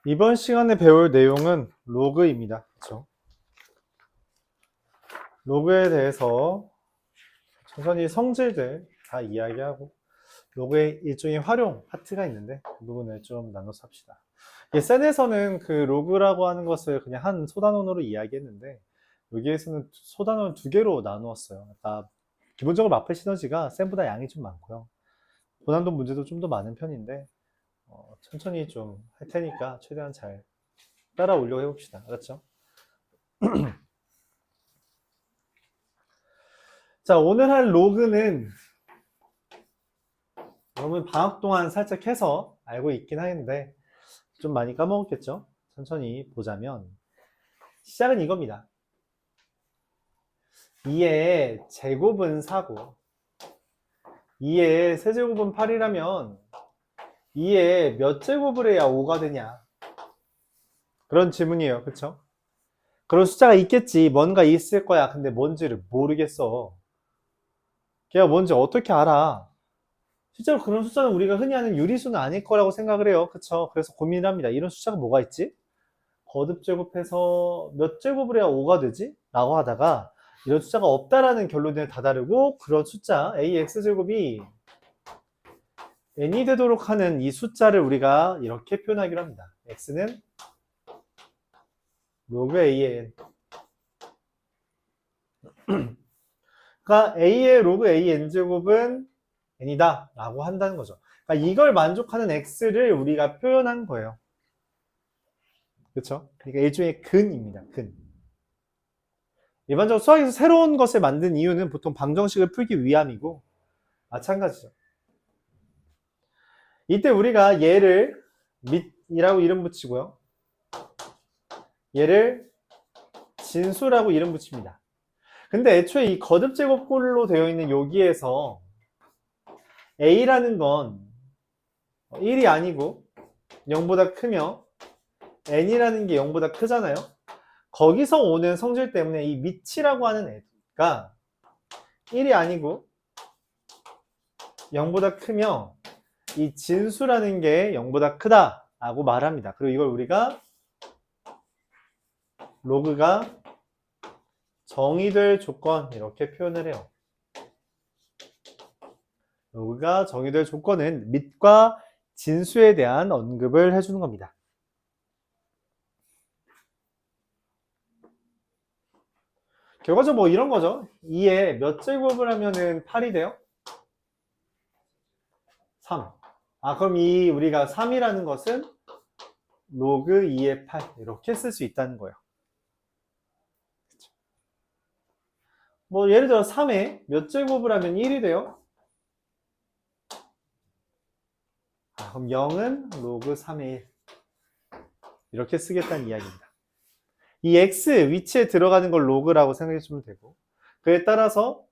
이번 시간에 배울 내용은 로그입니다. 그렇죠? 로그에 대해서 천천히 성질들 다 이야기하고 로그의 일종의 활용 파트가 있는데 그 부분을 좀 나눠서 합시다. 센에서는 그 로그라고 하는 것을 그냥 한 소단원으로 이야기했는데 여기에서는 소단원 두 개로 나누었어요. 그러니까 기본적으로 마플 시너지가 센보다 양이 좀 많고요. 고난도 문제도 좀 더 많은 편인데 천천히 좀 할 테니까 최대한 잘 따라오려고 해봅시다. 알았죠? 자, 오늘 할 로그는 여러분 방학 동안 살짝 해서 알고 있긴 하는데 좀 많이 까먹었겠죠? 천천히 보자면 시작은 이겁니다. 2의 제곱은 4고 2의 세제곱은 8이라면 2의 몇 제곱을 해야 5가 되냐? 그런 질문이에요. 그쵸? 그런 숫자가 있겠지. 뭔가 있을 거야. 근데 뭔지를 모르겠어. 걔가 뭔지 어떻게 알아? 실제로 그런 숫자는 우리가 흔히 하는 유리수는 아닐 거라고 생각을 해요. 그쵸? 그래서 고민을 합니다. 이런 숫자가 뭐가 있지? 거듭 제곱해서 몇 제곱을 해야 5가 되지? 라고 하다가 이런 숫자가 없다라는 결론에 다다르고 그런 숫자 ax제곱이 n이 되도록 하는 이 숫자를 우리가 이렇게 표현하기로 합니다. x는 로그 a의 n 그러니까 a의 로그 an제곱은 n이다 라고 한다는 거죠. 그러니까 이걸 만족하는 x를 우리가 표현한 거예요. 그렇죠? 그러니까 일종의 근입니다. 근. 일반적으로 수학에서 새로운 것을 만든 이유는 보통 방정식을 풀기 위함이고 마찬가지죠. 이때 우리가 얘를 밑이라고 이름 붙이고요. 얘를 진수라고 이름 붙입니다. 근데 애초에 이 거듭제곱꼴로 되어 있는 여기에서 a라는 건 1이 아니고 0보다 크며 n이라는 게 0보다 크잖아요. 거기서 오는 성질 때문에 이 밑이라고 하는 애가 1이 아니고 0보다 크며 이 진수라는 게 0보다 크다 라고 말합니다. 그리고 이걸 우리가 로그가 정의될 조건 이렇게 표현을 해요. 로그가 정의될 조건은 밑과 진수에 대한 언급을 해주는 겁니다. 결과적으로 뭐 이런 거죠. 2에 몇 제곱을 하면은 8이 돼요? 3. 그럼 이 우리가 3이라는 것은 로그 2의 8 이렇게 쓸 수 있다는 거예요. 뭐 예를 들어 3에 몇 제곱을 하면 1이 돼요? 그럼 0은 로그 3의 1 이렇게 쓰겠다는 이야기입니다. 이 x 위치에 들어가는 걸 로그라고 생각해 주면 되고 그에 따라서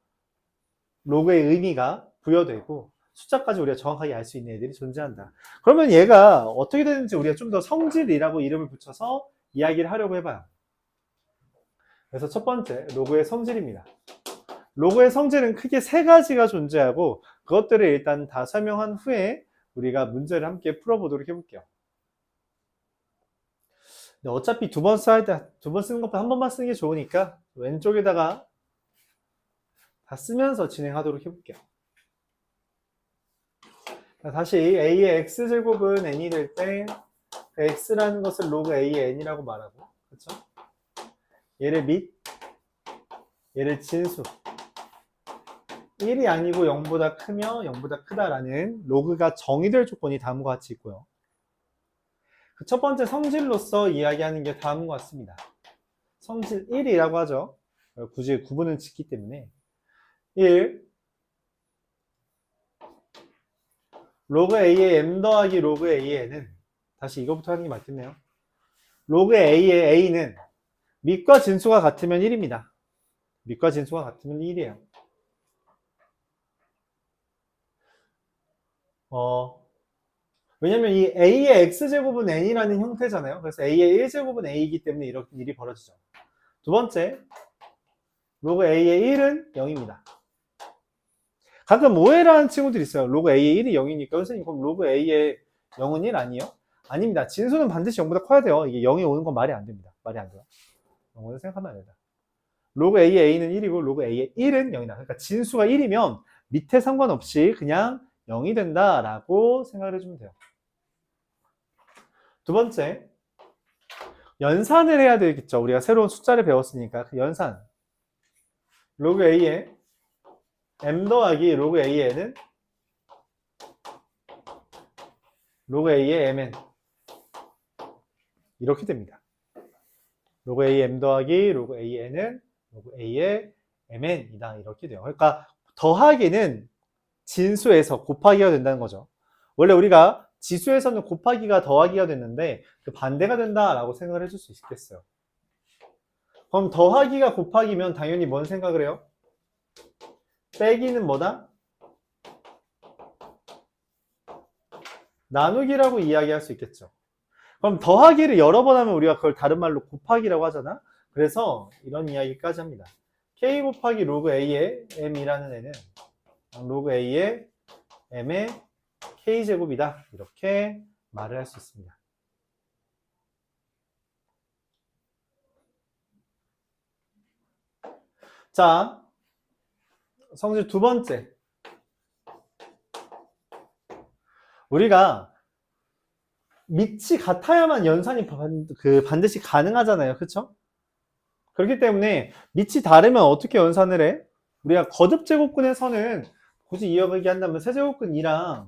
로그의 의미가 부여되고 숫자까지 우리가 정확하게 알 수 있는 애들이 존재한다. 그러면 얘가 어떻게 되는지 우리가 좀 더 성질이라고 이름을 붙여서 이야기를 하려고 해봐요. 그래서 첫 번째 로그의 성질입니다. 로그의 성질은 크게 세 가지가 존재하고 그것들을 일단 다 설명한 후에 우리가 문제를 함께 풀어보도록 해볼게요. 어차피 두 번 쓰는 것보다 한 번만 쓰는 게 좋으니까 왼쪽에다가 다 쓰면서 진행하도록 해볼게요. 다시 a의 x제곱은 n이 될 때 x라는 것을 로그 a의 n이라고 말하고 그렇죠? 얘를 밑, 얘를 진수 1이 아니고 0보다 크며 0보다 크다라는 로그가 정의될 조건이 다음과 같이 있고요. 그 첫 번째 성질로서 이야기하는 게 다음과 같습니다. 성질 1이라고 하죠. 굳이 구분은 짓기 때문에 1 로그 a의 m 더하기 로그 a의 n은 다시 이거부터 하는 게 맞겠네요. 로그 a의 a는 밑과 진수가 같으면 1입니다. 밑과 진수가 같으면 1이에요. 왜냐면 이 a의 x제곱은 n이라는 형태잖아요. 그래서 a의 1제곱은 a이기 때문에 이렇게 일이 벌어지죠. 두 번째, 로그 a의 1은 0입니다. 가끔 오해를 하는 친구들이 있어요. 로그 a의 1이 0이니까 선생님 그럼 로그 a의 0은 1 아니에요? 아닙니다. 진수는 반드시 0보다 커야 돼요. 이게 0이 오는 건 말이 안 됩니다. 말이 안 돼요. 0보다 생각하면 안 된다. 로그 A의 A는 1이고 로그 A의 1은 0이다. 그러니까 진수가 1이면 밑에 상관없이 그냥 0이 된다라고 생각을 해주면 돼요. 두 번째, 연산을 해야 되겠죠. 우리가 새로운 숫자를 배웠으니까 그 연산. 로그 A의 m 더하기 로그 A에는 로그 A의 mn 이렇게 됩니다. 로그 A의 m 더하기 로그 A에는 로그 A의 mn이다. 이렇게 돼요. 그러니까 더하기는 진수에서 곱하기가 된다는 거죠. 원래 우리가 지수에서는 곱하기가 더하기가 됐는데 그 반대가 된다라고 생각을 해줄 수 있겠어요. 그럼 더하기가 곱하기면 당연히 뭔 생각을 해요? 빼기는 뭐다? 나누기라고 이야기할 수 있겠죠. 그럼 더하기를 여러 번 하면 우리가 그걸 다른 말로 곱하기라고 하잖아. 그래서 이런 이야기까지 합니다. k 곱하기 로그 a의 m이라는 애는 로그 a의 m의 k제곱이다. 이렇게 말을 할 수 있습니다. 자, 성질 두 번째. 우리가 밑이 같아야만 연산이 반드시 가능하잖아요. 그쵸? 그렇기 때문에 밑이 다르면 어떻게 연산을 해? 우리가 거듭제곱근의 선은 굳이 이어가기 한다면 세제곱근 2랑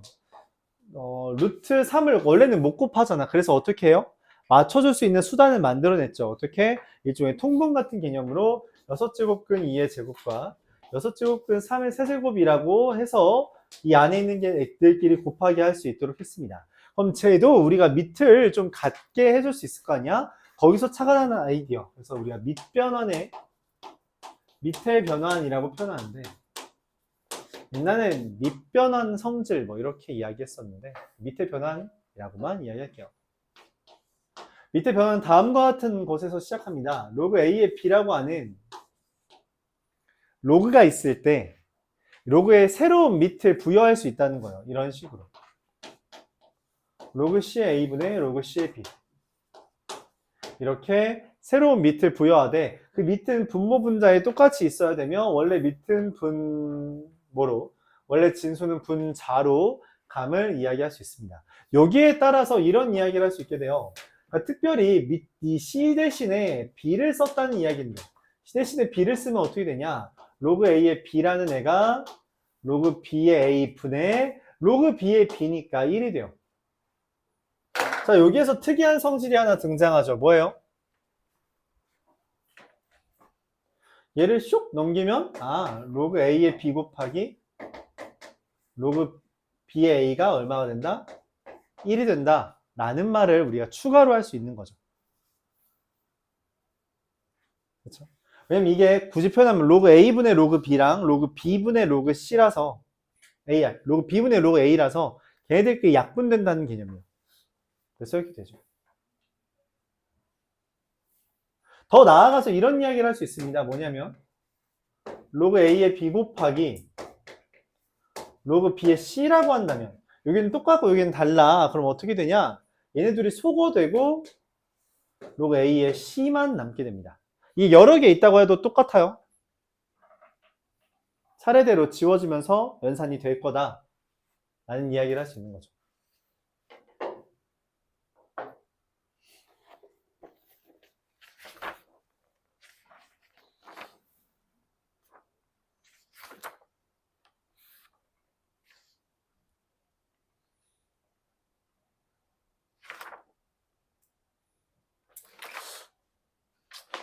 루트 3을 원래는 못 곱하잖아. 그래서 어떻게 해요? 맞춰줄 수 있는 수단을 만들어냈죠. 어떻게? 일종의 통분 같은 개념으로 6제곱근 2의 제곱과 6제곱근 3의 세제곱이라고 해서 이 안에 있는 애들끼리 곱하기 할 수 있도록 했습니다. 그럼 쟤도 우리가 밑을 좀 같게 해줄 수 있을 거 아니야? 거기서 착안하는 아이디어. 그래서 우리가 밑변환의 밑의 변환이라고 표현하는데 옛날엔 밑변환 성질 뭐 이렇게 이야기했었는데 밑의 변환이라고만 이야기할게요. 밑의 변환은 다음과 같은 것에서 시작합니다. 로그 A의 B라고 하는 로그가 있을 때 로그에 새로운 밑을 부여할 수 있다는 거예요. 이런 식으로. 로그 C의 A분의 로그 C의 B. 이렇게 새로운 밑을 부여하되 그 밑은 분모 분자에 똑같이 있어야 되며 원래 밑은 분모로 원래 진수는 분자로 감을 이야기할 수 있습니다. 여기에 따라서 이런 이야기를 할 수 있게 돼요. 그러니까 특별히 이 C 대신에 B를 썼다는 이야기인데 C 대신에 B를 쓰면 어떻게 되냐? 로그 A의 B라는 애가 로그 B의 A 분의 로그 B의 B니까 1이 돼요. 자, 여기에서 특이한 성질이 하나 등장하죠. 뭐예요? 얘를 슉 넘기면 로그 A의 B 곱하기 로그 B의 A가 얼마가 된다? 1이 된다 라는 말을 우리가 추가로 할 수 있는 거죠. 그렇죠? 왜냐면 이게 굳이 표현하면 로그 A분의 로그 B랑 로그 B분의 로그 C라서 로그 B분의 로그 A라서 걔네들끼리 약분된다는 개념이에요. 그래서 이렇게 되죠. 더 나아가서 이런 이야기를 할 수 있습니다. 뭐냐면 로그 A의 B 곱하기 로그 B의 C라고 한다면 여기는 똑같고 여기는 달라. 그럼 어떻게 되냐? 얘네들이 소거되고 로그 A의 C만 남게 됩니다. 이게 여러 개 있다고 해도 똑같아요. 차례대로 지워지면서 연산이 될 거다 라는 이야기를 할 수 있는 거죠.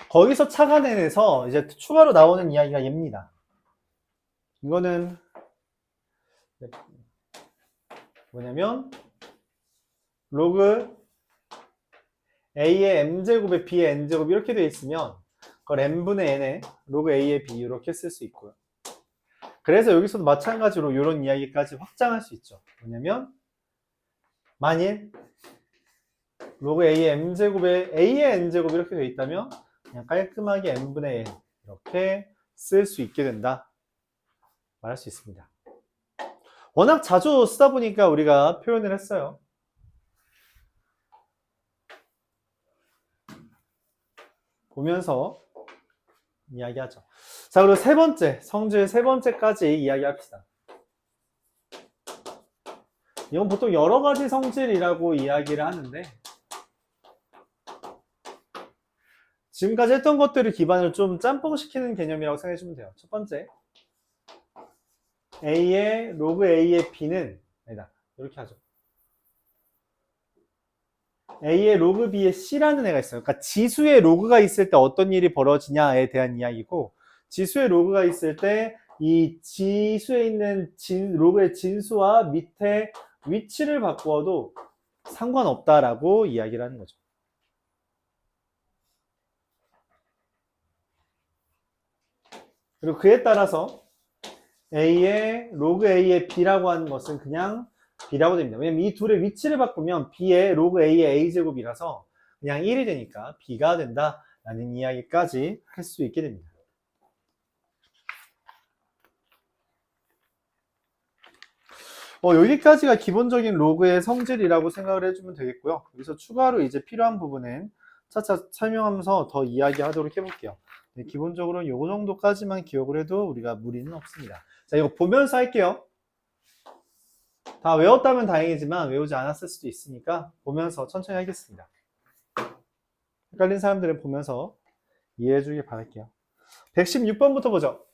거기서 착안해내서 이제 추가로 나오는 이야기가 얘입니다. 이거는 뭐냐면 로그 A의 M제곱에 B의 N제곱 이렇게 되어 있으면 그걸 M분의 N에 로그 A의 B 이렇게 쓸 수 있고요. 그래서 여기서도 마찬가지로 이런 이야기까지 확장할 수 있죠. 뭐냐면 만일 로그 A의 M제곱에 A의 N제곱 이렇게 되어 있다면 그냥 깔끔하게 N분의 N 이렇게 쓸 수 있게 된다 말할 수 있습니다. 워낙 자주 쓰다 보니까 우리가 표현을 했어요. 보면서 이야기하죠. 자, 그리고 세 번째, 성질 세 번째까지 이야기합시다. 이건 보통 여러 가지 성질이라고 이야기를 하는데, 지금까지 했던 것들을 기반으로 좀 짬뽕시키는 개념이라고 생각해 주면 돼요. 첫 번째, A의 로그 A의 B는 아니다. 이렇게 하죠. A의 로그 B의 C라는 애가 있어요. 그러니까 지수의 로그가 있을 때 어떤 일이 벌어지냐에 대한 이야기고, 지수의 로그가 있을 때 이 지수에 있는 로그의 진수와 밑에 위치를 바꾸어도 상관없다라고 이야기를 하는 거죠. 그리고 그에 따라서 A의 로그 A의 B라고 하는 것은 그냥 B라고 됩니다. 왜냐면 이 둘의 위치를 바꾸면 B의 로그 A의 A제곱이라서 그냥 1이 되니까 B가 된다라는 이야기까지 할 수 있게 됩니다. 여기까지가 기본적인 로그의 성질이라고 생각을 해주면 되겠고요. 여기서 추가로 이제 필요한 부분은 차차 설명하면서 더 이야기하도록 해볼게요. 네, 기본적으로 요 정도까지만 기억을 해도 우리가 무리는 없습니다. 자, 이거 보면서 할게요. 다 외웠다면 다행이지만 외우지 않았을 수도 있으니까 보면서 천천히 하겠습니다. 헷갈린 사람들은 보면서 이해해 주길 바랄게요. 116번부터 보죠.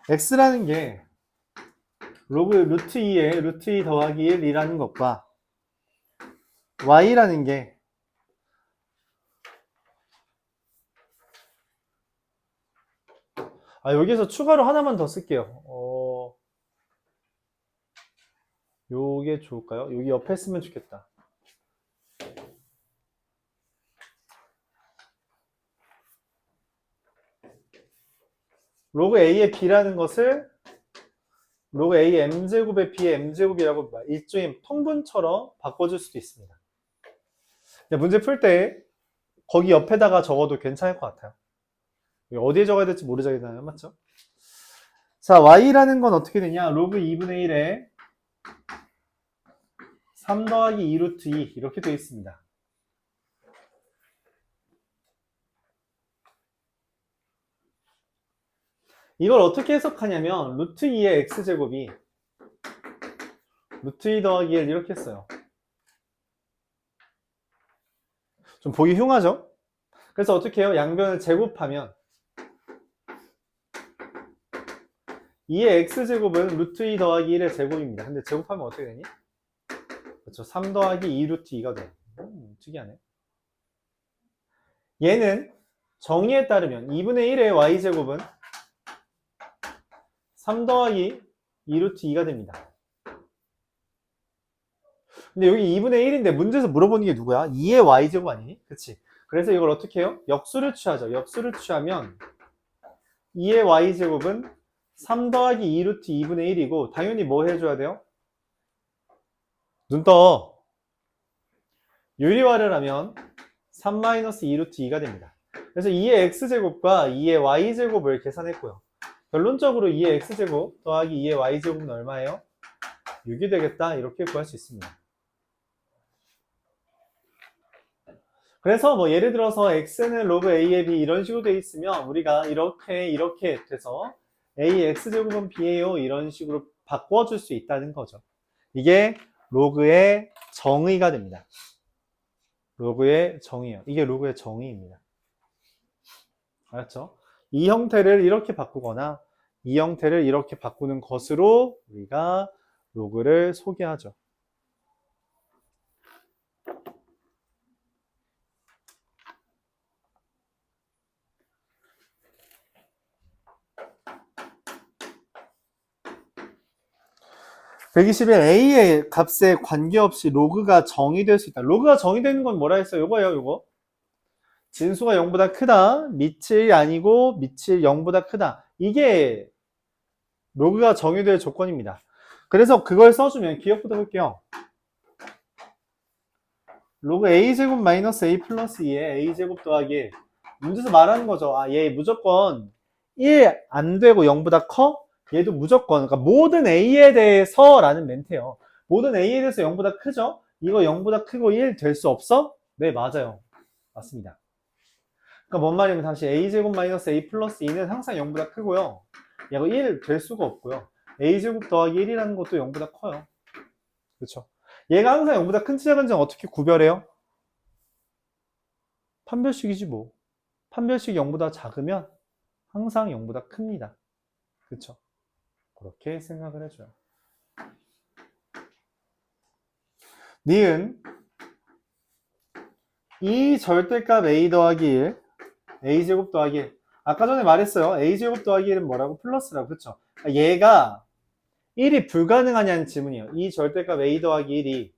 x라는 게 로그 루트 2에 루트 2 더하기 1이라는 것과 y라는 게 여기서 추가로 하나만 더 쓸게요. 요게 좋을까요? 여기 옆에 쓰면 좋겠다. 로그 A의 B라는 것을 로그 A M제곱의 B의 M제곱이라고 일종의 통분처럼 바꿔줄 수도 있습니다. 문제 풀 때 거기 옆에다가 적어도 괜찮을 것 같아요. 어디에 적어야 될지 모르잖아요. 맞죠? 자, Y라는 건 어떻게 되냐? 로그 2분의 1에 3 더하기 2 루트 2 이렇게 되어 있습니다. 이걸 어떻게 해석하냐면 루트 2의 x제곱이 루트 2 더하기 1 이렇게 했어요. 좀 보기 흉하죠? 그래서 어떻게 해요? 양변을 제곱하면 2의 x제곱은 루트 2 더하기 1의 제곱입니다. 근데 제곱하면 어떻게 되니? 그렇죠. 3 더하기 2 루트 2가 돼요. 특이하네. 얘는 정의에 따르면 2분의 1의 y제곱은 3 더하기 2 루트 2가 됩니다. 근데 여기 2분의 1인데 문제에서 물어보는 게 누구야? 2의 y제곱 아니니? 그치? 그래서 이걸 어떻게 해요? 역수를 취하죠. 역수를 취하면 2의 y제곱은 3 더하기 2 루트 2분의 1이고 당연히 뭐 해줘야 돼요? 눈 떠. 유리화를 하면 3 마이너스 2 루트 2가 됩니다. 그래서 2의 x제곱과 2의 y제곱을 계산했고요. 결론적으로 2의 x제곱 더하기 2의 y제곱은 얼마예요? 6이 되겠다. 이렇게 구할 수 있습니다. 그래서 뭐 예를 들어서 x는 로그 a의 b 이런 식으로 되어 있으면 우리가 이렇게 돼서 a x제곱은 b예요. 이런 식으로 바꿔줄 수 있다는 거죠. 이게 로그의 정의가 됩니다. 로그의 정의요. 이게 로그의 정의입니다. 알았죠? 이 형태를 이렇게 바꾸거나 이 형태를 이렇게 바꾸는 것으로 우리가 로그를 소개하죠. (121) a의 값에 관계없이 로그가 정의될 수 있다. 로그가 정의되는 건 뭐라 했어요? 요거예요, 요거. 진수가 0보다 크다. 밑이 아니고 밑이 0보다 크다. 이게 로그가 정의될 조건입니다. 그래서 그걸 써주면 기억부터 볼게요. 로그 a제곱 마이너스 a 플러스 2에 a제곱 더하기 1. 문제에서 말하는 거죠. 얘 무조건 1 안 되고 0보다 커? 얘도 무조건, 그러니까 모든 a에 대해서 라는 멘트예요. 모든 a에 대해서 0보다 크죠? 이거 0보다 크고 1 될 수 없어? 네, 맞아요. 맞습니다. 그러니까 뭔 말이냐면 다시 a제곱 마이너스 a 플러스 2는 항상 0보다 크고요. 얘가 1 될 수가 없고요. a제곱 더하기 1이라는 것도 0보다 커요. 그렇죠? 얘가 항상 0보다 큰지 작은지 어떻게 구별해요? 판별식이지 뭐. 판별식 0보다 작으면 항상 0보다 큽니다. 그렇죠? 그렇게 생각을 해줘요. 니은 이 절대값 a 더하기 1 a제곱 더하기 1 아까 전에 말했어요. a제곱 더하기 1은 뭐라고? 플러스라고. 그렇죠? 얘가 1이 불가능하냐는 질문이에요. 이 절대값 a 더하기 1이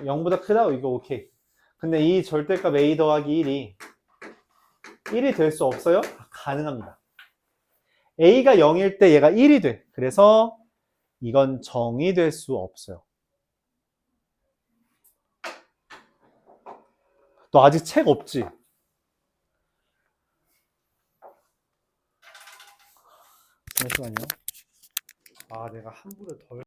0보다 크다? 이거 오케이. 근데 이 절대값 a 더하기 1이 될 수 없어요? 가능합니다. a가 0일 때 얘가 1이 돼. 그래서 이건 정이 될 수 없어요. 너 아직 책 없지? 잠시만요. 아, 내가 함부로 덜.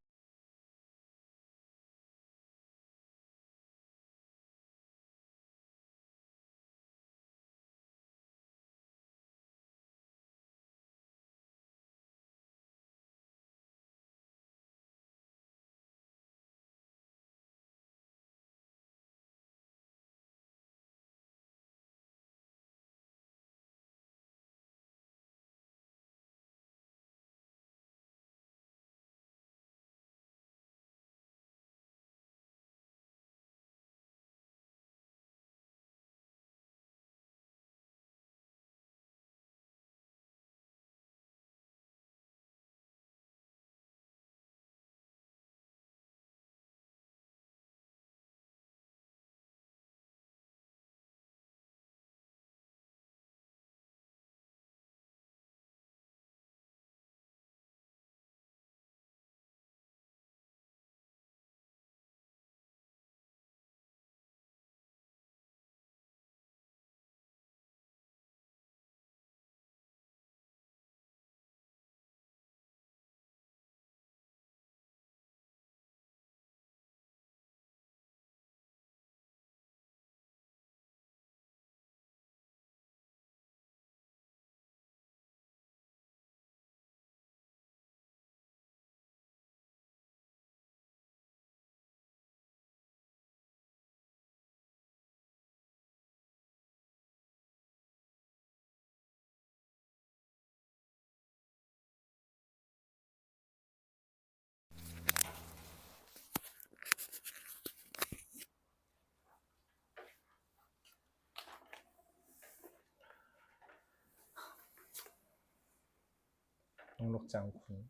녹록지 않군.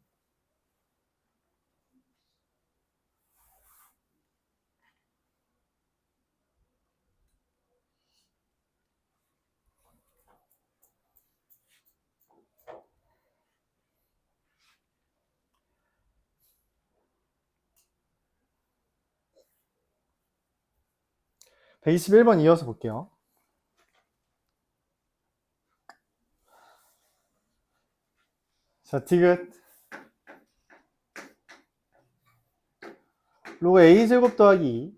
(121번) 이어서 볼게요. 자, 디귿 로그 a제곱 더하기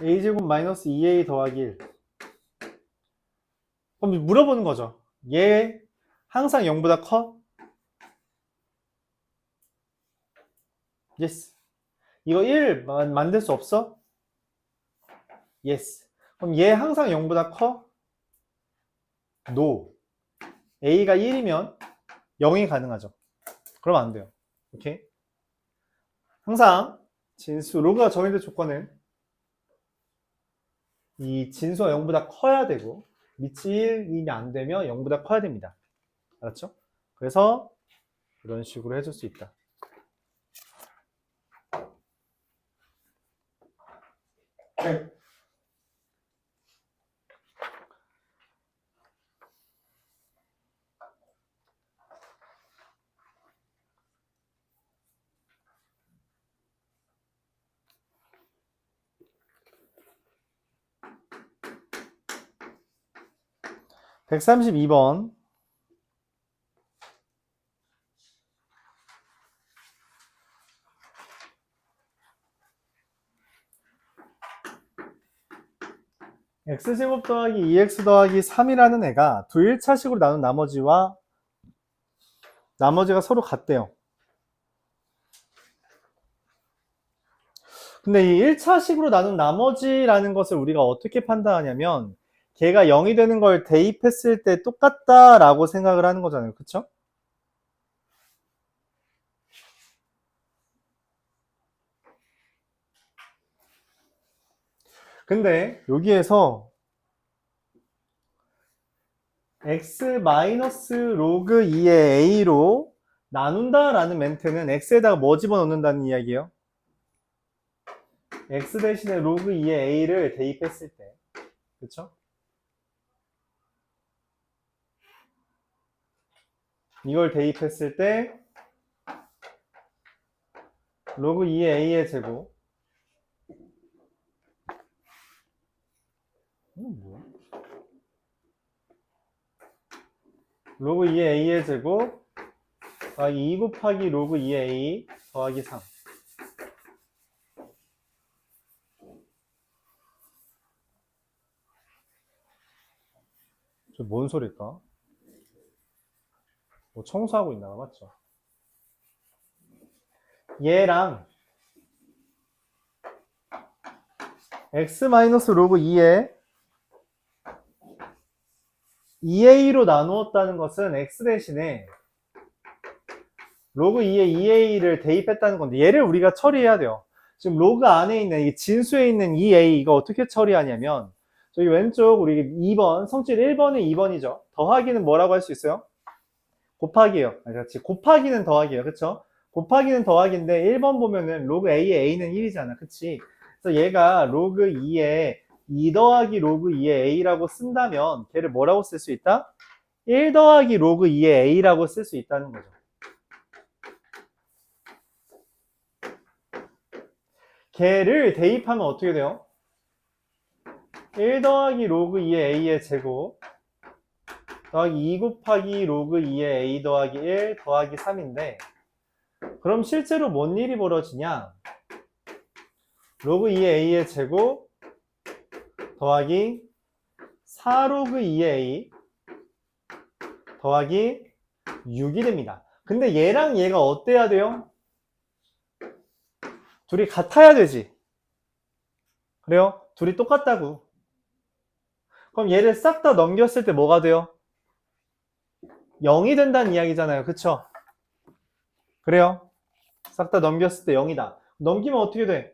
2 a제곱 마이너스 2a 더하기 1 그럼 물어보는 거죠. 얘 항상 0보다 커? yes. 이거 1 만들 수 없어? yes. 그럼 얘 항상 0보다 커? no. a가 1이면 0이 가능하죠. 그럼 안 돼요. 오케이? 항상 진수 로그가 정의된 조건은 이 진수가 0보다 커야 되고 밑이 1이면 안 되면 0보다 커야 됩니다. 알았죠? 그래서 이런 식으로 해줄 수 있다. 네. (132번) x제곱 더하기 2x 더하기 3이라는 애가 두 1차식으로 나눈 나머지가 서로 같대요. 근데 이 1차식으로 나눈 나머지라는 것을 우리가 어떻게 판단하냐면 걔가 0이 되는 걸 대입했을 때 똑같다라고 생각을 하는 거잖아요. 그쵸? 근데 여기에서 x 마이너스 로그 2의 a로 나눈다라는 멘트는 x에다가 뭐 집어넣는다는 이야기예요? x 대신에 로그 2의 a를 대입했을 때, 그쵸? 이걸 대입했을 때 로그 2의 a의 제곱 뭐야? 로그 2의 a의 제곱 더하기 2 곱하기 로그 2의 a 더하기 3. 저 뭔 소리일까? 뭐 청소하고 있나 봐, 맞죠? 얘랑 x 마이너스 로그 2의 2a로 나누었다는 것은 x 대신에 로그 2의 2a를 대입했다는 건데 얘를 우리가 처리해야 돼요. 지금 로그 안에 있는 이 진수에 있는 2a 이거 어떻게 처리하냐면 저기 왼쪽 우리 2번 성질 1번은 2번이죠. 더하기는 뭐라고 할 수 있어요? 곱하기예요. 그렇지. 곱하기는 더하기예요. 그쵸? 곱하기는 더하기인데 1번 보면은 로그 a의 a는 1이잖아. 그치? 그래서 얘가 로그 2의 2 더하기 로그 2의 a라고 쓴다면 걔를 뭐라고 쓸 수 있다? 1 더하기 로그 2의 a라고 쓸 수 있다는 거죠. 걔를 대입하면 어떻게 돼요? 1 더하기 로그 2의 a의 제곱 더하기 2 곱하기 로그 2의 a 더하기 1 더하기 3인데 그럼 실제로 뭔 일이 벌어지냐? 로그 2의 a의 제곱 더하기 4로그 2의 a 더하기 6이 됩니다. 근데 얘랑 얘가 어때야 돼요? 둘이 같아야 되지. 그래요? 둘이 똑같다고. 그럼 얘를 싹 다 넘겼을 때 뭐가 돼요? 0이 된다는 이야기잖아요. 그쵸? 그래요? 싹 다 넘겼을 때 0이다. 넘기면 어떻게 돼?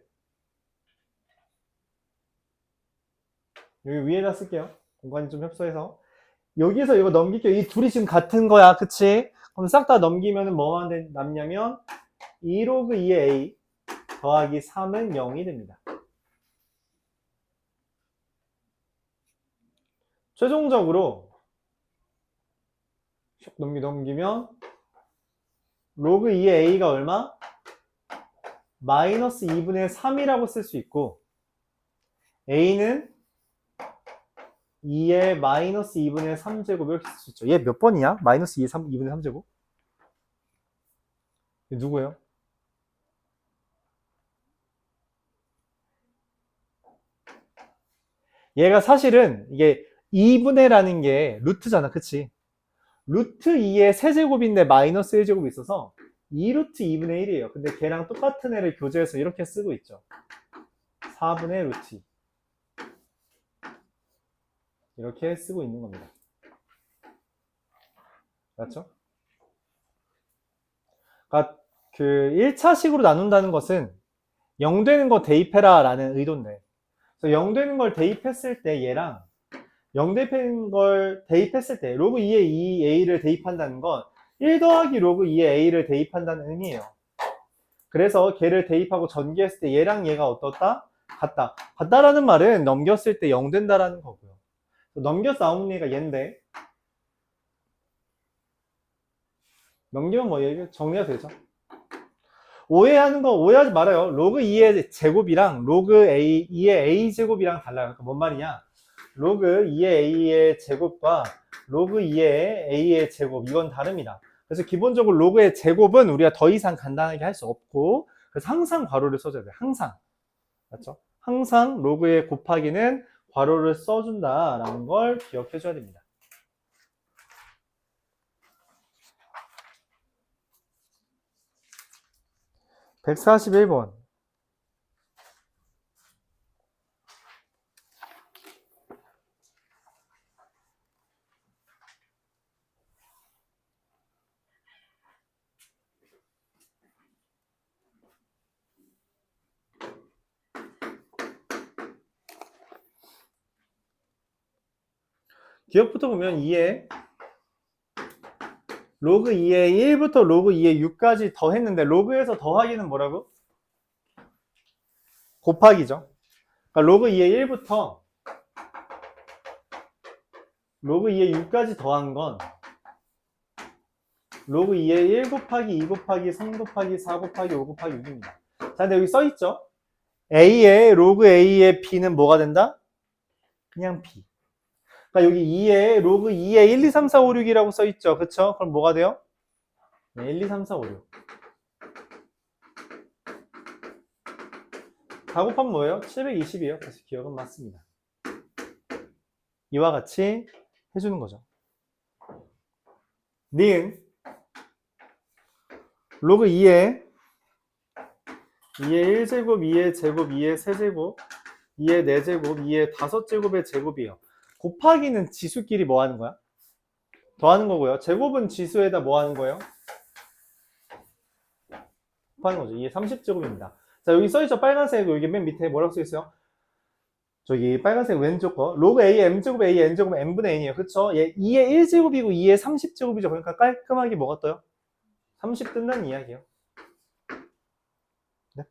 여기 위에다 쓸게요. 공간이 좀 협소해서. 여기서 이거 넘길게요. 이 둘이 지금 같은 거야. 그치? 그럼 싹 다 넘기면 뭐만 남냐면 2로그 2의 a 더하기 3은 0이 됩니다. 최종적으로 넘기면 로그 2의 a가 얼마? 마이너스 2분의 3이라고 쓸 수 있고 a는 2의 마이너스 2분의 3제곱 이렇게 쓸 수 있죠. 얘 몇 번이야? 마이너스 2의 2분의 3제곱? 얘 누구예요? 얘가 사실은 이게 2분의라는 게 루트잖아. 그치? 루트 2의 세제곱인데 마이너스 1제곱이 있어서 2루트 2분의 1이에요. 근데 걔랑 똑같은 애를 교재에서 이렇게 쓰고 있죠. 4분의 루트 2. 이렇게 쓰고 있는 겁니다. 맞죠? 그러니까 그 1차식으로 나눈다는 것은 0 되는 거 대입해라 라는 의도인데 그래서 0 되는 걸 대입했을 때 얘랑 0 되는 걸 대입했을 때 로그 2의 2a를 대입한다는 건 1 더하기 로그 2의 a를 대입한다는 의미예요. 그래서 걔를 대입하고 전개했을 때 얘랑 얘가 어떻다? 같다. 같다라는 말은 넘겼을 때 0 된다라는 거고요. 넘겨서 나오는 얘가 얘인데 넘기면 뭐 얘기 정리가 되죠. 오해하는 거 오해하지 말아요. 로그 2의 제곱이랑 로그 2의 a 제곱이랑 달라요. 그러니까 뭔 말이냐? 로그 2의 a의 제곱과 로그 2의 a의 제곱 이건 다릅니다. 그래서 기본적으로 로그의 제곱은 우리가 더 이상 간단하게 할 수 없고 그래서 항상 괄호를 써줘야 돼요. 항상. 맞죠? 항상 로그의 곱하기는 괄호를 써준다라는 걸 기억해 줘야 됩니다. (141번) 기억부터 보면 2에 로그 2에 1부터 로그 2에 6까지 더했는데 로그에서 더하기는 뭐라고? 곱하기죠. 그러니까 로그 2에 1부터 로그 2에 6까지 더한 건 로그 2에 1 곱하기 2 곱하기 3 곱하기 4 곱하기 5 곱하기 6입니다. 자, 근데 여기 써있죠? A에 로그 A의 B는 뭐가 된다? 그냥 B. 그러니까 여기 2에 로그 2에 1, 2, 3, 4, 5, 6이라고 써있죠. 그쵸? 그럼 뭐가 돼요? 네, 1, 2, 3, 4, 5, 6. 4 곱하면 뭐예요? 720이에요. 그래서 기억은 맞습니다. 이와 같이 해주는 거죠. 니은 로그 2에 1제곱, 2의 제곱, 2의 세제곱, 2의 4제곱, 2의 5제곱의 제곱이에요. 곱하기는 지수끼리 뭐 하는 거야? 더하는 거고요. 제곱은 지수에다 뭐 하는 거예요? 곱하는 거죠. 2의 30제곱입니다. 자, 여기 써있죠? 빨간색, 여기 맨 밑에 뭐라고 써있어요? 저기 빨간색 왼쪽 거. 로그 A, M제곱, A, N제곱, N분의 N이에요. 그쵸? 얘 2의 1제곱이고 2의 30제곱이죠. 그러니까 깔끔하게 뭐가 떠요? 30 뜬다는 이야기예요. 네?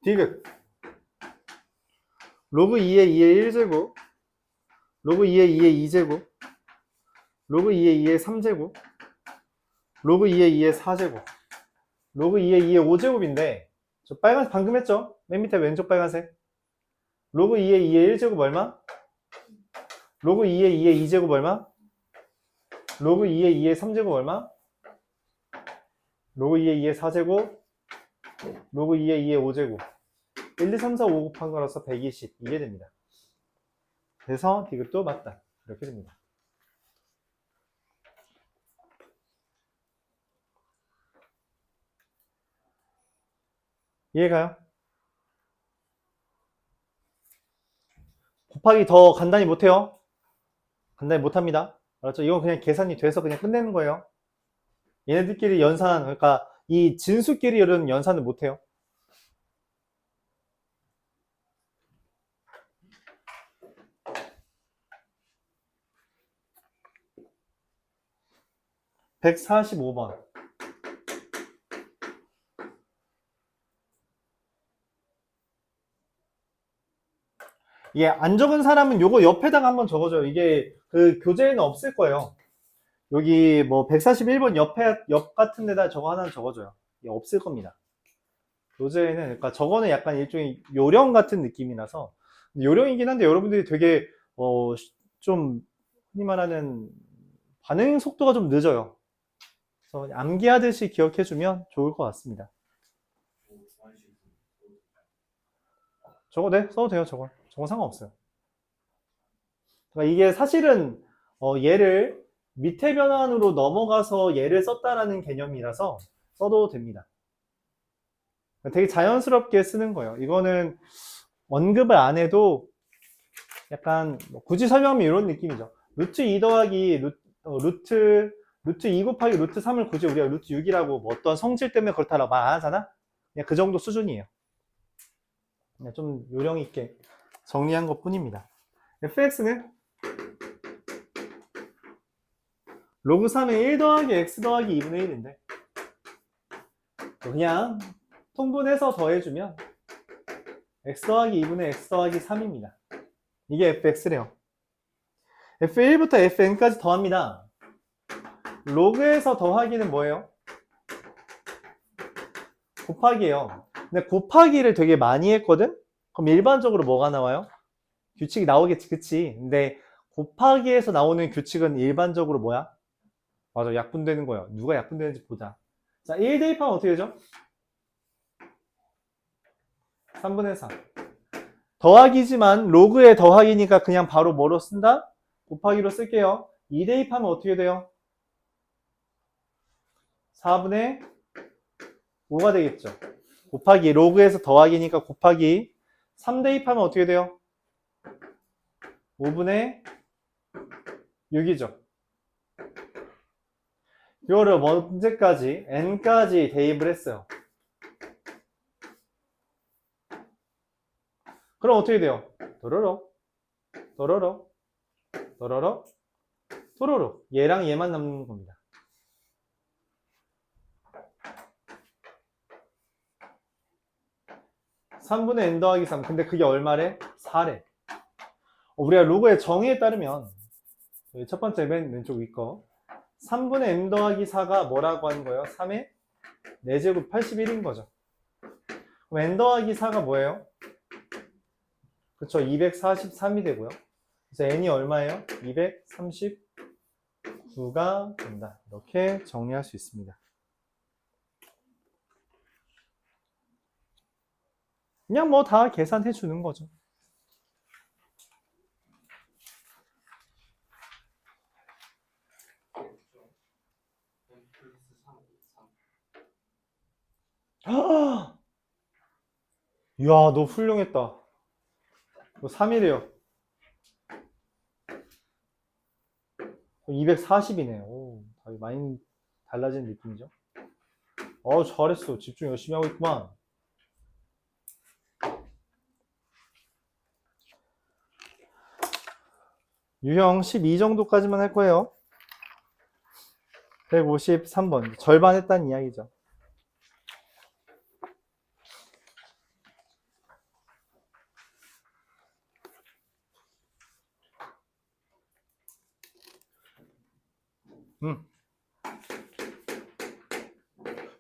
디귿 로그 2의 2의 1제곱, 로그 2의 2의 2제곱, 로그 2의 2의 3제곱, 로그 2의 2의 4제곱, 로그 2의 2의 5제곱인데 저 빨간색 방금 했죠? 맨 밑에 왼쪽 빨간색. 로그 2의 2의 1제곱 얼마? 로그 2의 2의 2제곱 얼마? 로그 2의 2의 3제곱 얼마? 로그 2의 2의 4제곱, 로그 2의 2의 5제곱. 1, 2, 3, 4, 5 곱한 거라서 120 이게 됩니다. 그래서 디귿도 맞다. 이렇게 됩니다. 이해가요? 곱하기 더 간단히 못해요. 간단히 못합니다. 알았죠? 이건 그냥 계산이 돼서 그냥 끝내는 거예요. 얘네들끼리 연산, 그러니까 이 진수끼리 이런 연산을 못해요. (145번) 이게 안 적은 사람은 요거 옆에다가 한번 적어줘요. 이게 그 교재에는 없을 거예요. 여기 뭐 141번 옆 같은 데다 저거 하나 적어줘요. 이게 없을 겁니다. 교재에는, 그러니까 저거는 약간 일종의 요령 같은 느낌이라서, 요령이긴 한데 여러분들이 되게 좀 흔히 말하는 반응 속도가 좀 늦어요. 그래서 암기하듯이 기억해주면 좋을 것 같습니다. 저거 네? 써도 돼요. 저거 상관없어요. 그러니까 이게 사실은 얘를 밑에 변환으로 넘어가서 얘를 썼다라는 개념이라서 써도 됩니다. 되게 자연스럽게 쓰는 거예요. 이거는 언급을 안 해도 약간 뭐 굳이 설명하면 이런 느낌이죠. 루트 2 더하기 루트 2 곱하기 루트 3을 굳이 우리가 루트 6이라고 뭐 어떤 성질 때문에 그렇다라고 말 안 하잖아? 그냥 그 정도 수준이에요. 그냥 좀 요령 있게 정리한 것 뿐입니다. fx는 로그 3의 1 더하기 x 더하기 2분의 1인데 그냥 통분해서 더해주면 x 더하기 2분의 x 더하기 3입니다. 이게 fx래요. f1부터 fn까지 더합니다. 로그에서 더하기는 뭐예요? 곱하기예요. 근데 곱하기를 되게 많이 했거든? 그럼 일반적으로 뭐가 나와요? 규칙이 나오겠지, 그치? 근데 곱하기에서 나오는 규칙은 일반적으로 뭐야? 맞아, 약분되는 거예요. 누가 약분되는지 보자. 자, 1 대입하면 어떻게 되죠? 3분의 4. 더하기지만 로그의 더하기니까 그냥 바로 뭐로 쓴다? 곱하기로 쓸게요. 2 대입하면 어떻게 돼요? 4분의 5가 되겠죠. 곱하기 로그에서 더하기니까 곱하기 3 대입하면 어떻게 돼요? 5분의 6이죠. 이거를 언제까지? n까지 대입을 했어요. 그럼 어떻게 돼요? 도로록 도로록 도로록 도로록 얘랑 얘만 남는 겁니다. (3분의 n 더하기 3) 근데 그게 얼마래? 4래. 우리가 로그의 정의에 따르면 첫 번째 맨 왼쪽 위 거 3분의 n 더하기 4가 뭐라고 하는 거예요? 3의 4제곱 81인 거죠. 그럼 n 더하기 4가 뭐예요? 그쵸, 243이 되고요. 그래서 n이 얼마예요? 239가 된다. 이렇게 정리할 수 있습니다. 그냥 뭐 다 계산해 주는 거죠. 이야, 너 훌륭했다. 너 3이래요. 240이네. 오, 많이 달라진 느낌이죠. 잘했어. 집중 열심히 하고 있구만. 유형 12 정도까지만 할 거예요. 153번. 절반 했다는 이야기죠.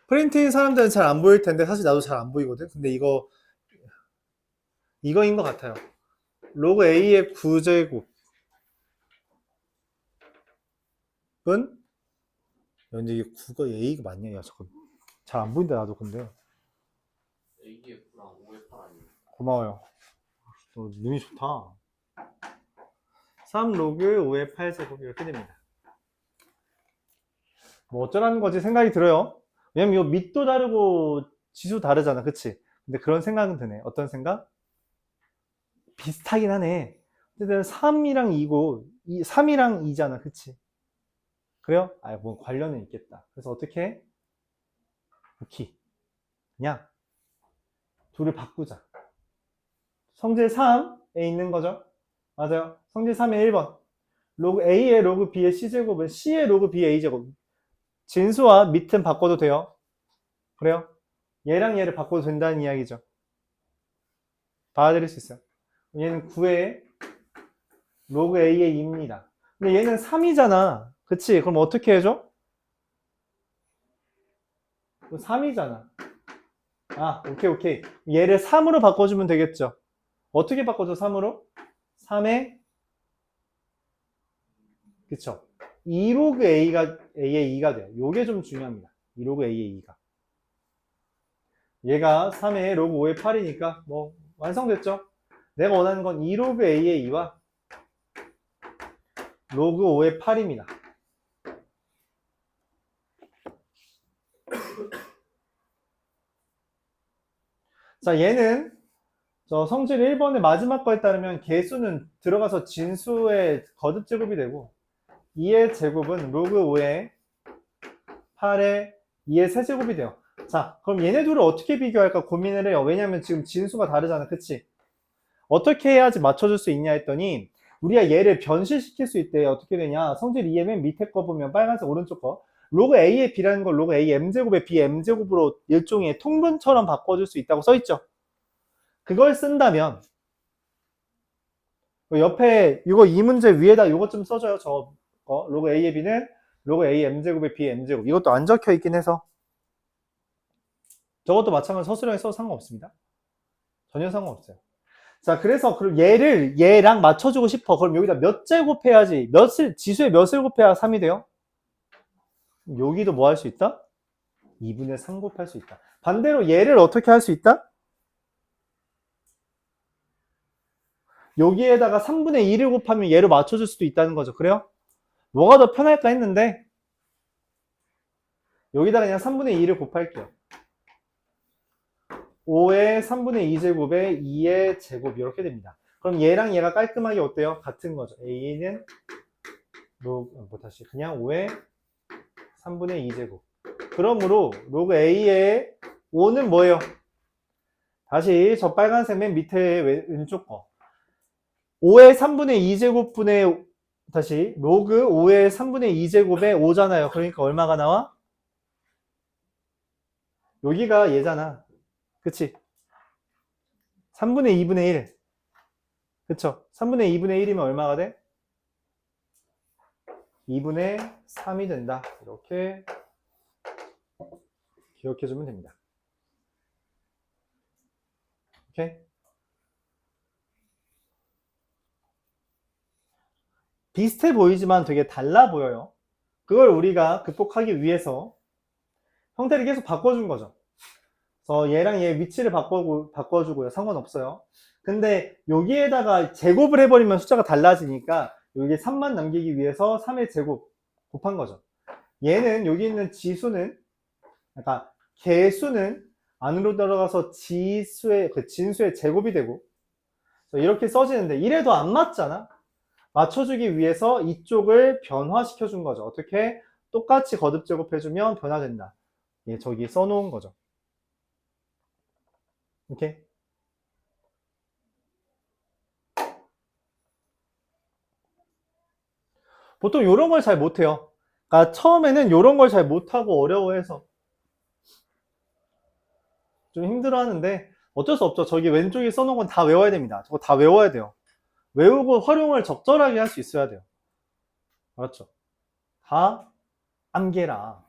프린트인 사람들은 잘 안 보일 텐데 사실 나도 잘 안 보이거든. 근데 이거인 것 같아요. 로그 A의 9제곱은 근데 이게 9가 A가 맞냐? 야, 잠깐. 잘 안 보인다 나도. 근데 A의 9랑 5의 8 아니에요? 고마워요. 너 눈이 좋다. 3 로그 5의 8제곱 이렇게 됩니다. 뭐 어쩌라는 거지 생각이 들어요. 왜냐면 이거 밑도 다르고 지수 다르잖아, 그치? 근데 그런 생각은 드네. 어떤 생각? 비슷하긴 하네. 어쨌든 3이랑 2고 3이랑 2잖아, 그치? 그래요? 뭐 관련은 있겠다. 그래서 어떻게 해? 오케이. 그냥 둘을 바꾸자. 성질 3에 있는 거죠? 맞아요. 성질 3의 1번. 로그 A의 로그 B의 C제곱은 C의 로그 B의 A제곱. 진수와 밑은 바꿔도 돼요. 그래요? 얘랑 얘를 바꿔도 된다는 이야기죠. 받아들일 수 있어요. 얘는 9의 로그 A의 2입니다. 근데 얘는 3이잖아. 그치? 그럼 어떻게 해줘? 3이잖아. 오케이. 얘를 3으로 바꿔주면 되겠죠. 어떻게 바꿔줘, 3으로? 3의, 그쵸. 2로그 A의 2가 돼요. 요게 좀 중요합니다. 2로그 A의 2가. 얘가 3의 로그 5의 8이니까, 뭐, 완성됐죠? 내가 원하는 건 2로그 A의 2와 로그 5의 8입니다. 자, 얘는 저 성질 1번의 마지막 거에 따르면 개수는 들어가서 진수의 거듭 제곱이 되고 2의 제곱은 로그 5의 8의 2의 세제곱이 돼요. 자, 그럼 얘네 둘을 어떻게 비교할까 고민을 해요. 왜냐면 지금 진수가 다르잖아, 그치? 어떻게 해야지 맞춰줄 수 있냐 했더니 우리가 얘를 변실시킬 수 있대. 어떻게 되냐? 성질 2의 맨 밑에 거 보면 빨간색 오른쪽 거 로그 A의 B라는 걸 로그 A M제곱의 B M제곱으로 일종의 통분처럼 바꿔줄 수 있다고 써있죠. 그걸 쓴다면 옆에 이거 이 문제 위에다 이것 좀 써줘요. 저 로그 A의 B는 로그 A M제곱의 B M제곱. 이것도 안 적혀 있긴 해서 저것도 마찬가지로 서술형에 써도 상관없습니다. 전혀 상관없어요. 자, 그래서 그럼 얘랑 맞춰주고 싶어. 그럼 여기다 몇 제곱 해야지? 지수에 몇을 곱해야 3이 돼요? 여기도 뭐 할 수 있다? 2분의 3 곱할 수 있다. 반대로 얘를 어떻게 할 수 있다? 여기에다가 3분의 2를 곱하면 얘로 맞춰줄 수도 있다는 거죠. 그래요? 뭐가 더 편할까 했는데 여기다가 그냥 3분의 2를 곱할게요. 5의 3분의 2제곱에 2의 제곱 이렇게 됩니다. 그럼 얘랑 얘가 깔끔하게 어때요? 같은 거죠. a는 다시 그냥 5의 3분의 2제곱. 그러므로 로그 a의 5는 뭐예요? 다시 저 빨간색 맨 밑에 왼쪽 거. 5의 3분의 2제곱분의 다시 로그 5의 3분의 2제곱에 5잖아요. 그러니까 얼마가 나와? 여기가 얘잖아. 그치? 3분의 2분의 1. 그쵸? 3분의 2분의 1이면 얼마가 돼? 2분의 3이 된다. 이렇게 기억해주면 됩니다. 오케이? 비슷해 보이지만 되게 달라 보여요. 그걸 우리가 극복하기 위해서 형태를 계속 바꿔준 거죠. 그래서 얘랑 얘 위치를 바꿔주고요. 상관없어요. 근데 여기에다가 제곱을 해버리면 숫자가 달라지니까 여기 3만 남기기 위해서 3의 제곱 곱한 거죠. 얘는 여기 있는 지수는, 그러니까 개수는 안으로 들어가서 지수의, 진수의 제곱이 되고 이렇게 써지는데 이래도 안 맞잖아. 맞춰주기 위해서 이쪽을 변화시켜 준 거죠. 어떻게? 똑같이 거듭 제곱해주면 변화된다. 예, 저기 써놓은 거죠. 오케이? 보통 이런 걸 잘 못해요. 그러니까 처음에는 이런 걸 잘 못하고 어려워해서 좀 힘들어 하는데 어쩔 수 없죠. 저기 왼쪽에 써놓은 건 다 외워야 됩니다. 저거 다 외워야 돼요. 외우고 활용을 적절하게 할 수 있어야 돼요. 알았죠? 다 암계라.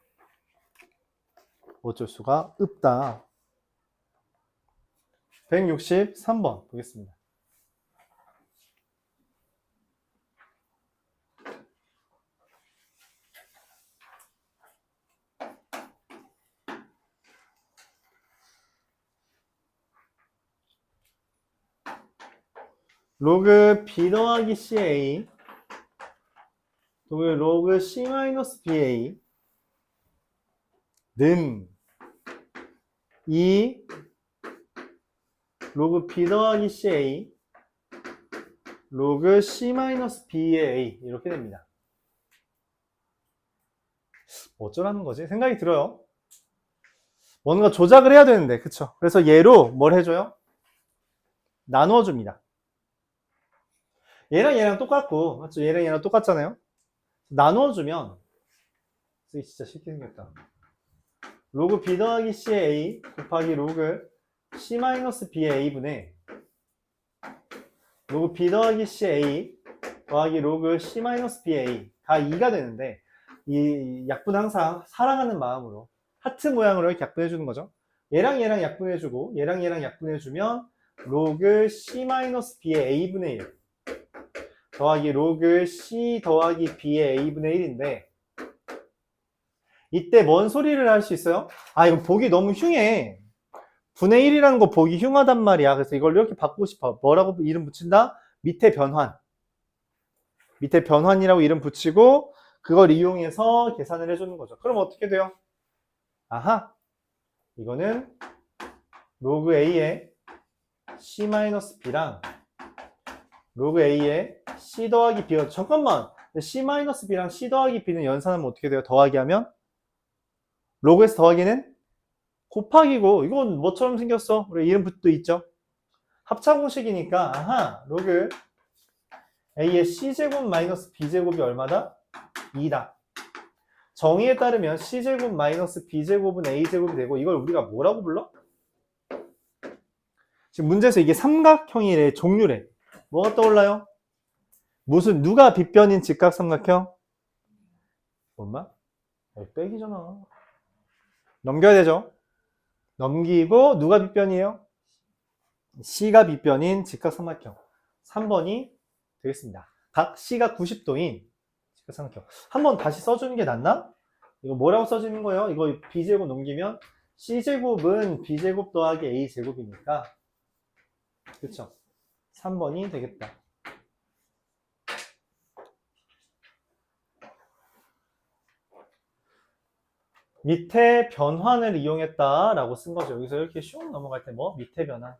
어쩔 수가 없다. 163번 보겠습니다. 로그 b 더하기 ca 로그 c 마이너스 ba 는 이 로그 b 더하기 ca 로그 c 마이너스 b의 a 이렇게 됩니다. 어쩌라는 거지? 생각이 들어요. 뭔가 조작을 해야 되는데, 그쵸? 그래서 얘로 뭘 해줘요? 나누어줍니다. 얘랑 얘랑 똑같고, 맞죠? 얘랑 얘랑 똑같잖아요? 나누어주면, 진짜 쉽게 생겼다. 로그 b 더하기 c의 a 곱하기 로그 c 마이너스 b의 a분의 로그 b 더하기 c의 a 더하기 로그 c 마이너스 b의 a가 2가 되는데, 이 약분 항상 사랑하는 마음으로 하트 모양으로 이렇게 약분해주는 거죠. 얘랑 얘랑 약분해주고 얘랑 얘랑 약분해주면 로그 c 마이너스 b의 a분의 1 더하기 로그 c 더하기 b의 a분의 1인데 이때 뭔 소리를 할 수 있어요? 아, 이거 보기 너무 흉해. 분의 1이라는 거 보기 흉하단 말이야. 그래서 이걸 이렇게 바꾸고 싶어. 뭐라고 이름 붙인다? 밑에 변환. 밑에 변환이라고 이름 붙이고 그걸 이용해서 계산을 해주는 거죠. 그럼 어떻게 돼요? 아하, 이거는 로그 a의 c-b랑 로그 a의 c 더하기 b가 잠깐만, c-b랑 c 더하기 b는 연산하면 어떻게 돼요? 더하기 하면 로그에서 더하기는 곱하기고 이건 뭐처럼 생겼어? 우리 이름 붙도 있죠? 합차 공식이니까 아하, 로그 a의 c제곱 마이너스 b제곱이 얼마다? 2다. 정의에 따르면 c제곱 마이너스 b제곱은 a제곱이 되고 이걸 우리가 뭐라고 불러? 지금 문제에서 이게 삼각형이래, 종류래. 뭐가 떠올라요? 무슨 누가 빗변인 직각삼각형? 엄마? 빼기잖아. 넘겨야 되죠? 넘기고 누가 빗변이에요? C가 빗변인 직각삼각형. 3번이 되겠습니다. 각 C가 90도인 직각삼각형. 한번 다시 써주는 게 낫나? 이거 뭐라고 써주는 거예요? 이거 B제곱 넘기면 C제곱은 B제곱 더하기 A제곱이니까 그쵸? 3번이 되겠다. 밑에 변환을 이용했다라고 쓴 거죠. 여기서 이렇게 슉 넘어갈 때 뭐? 밑에 변환.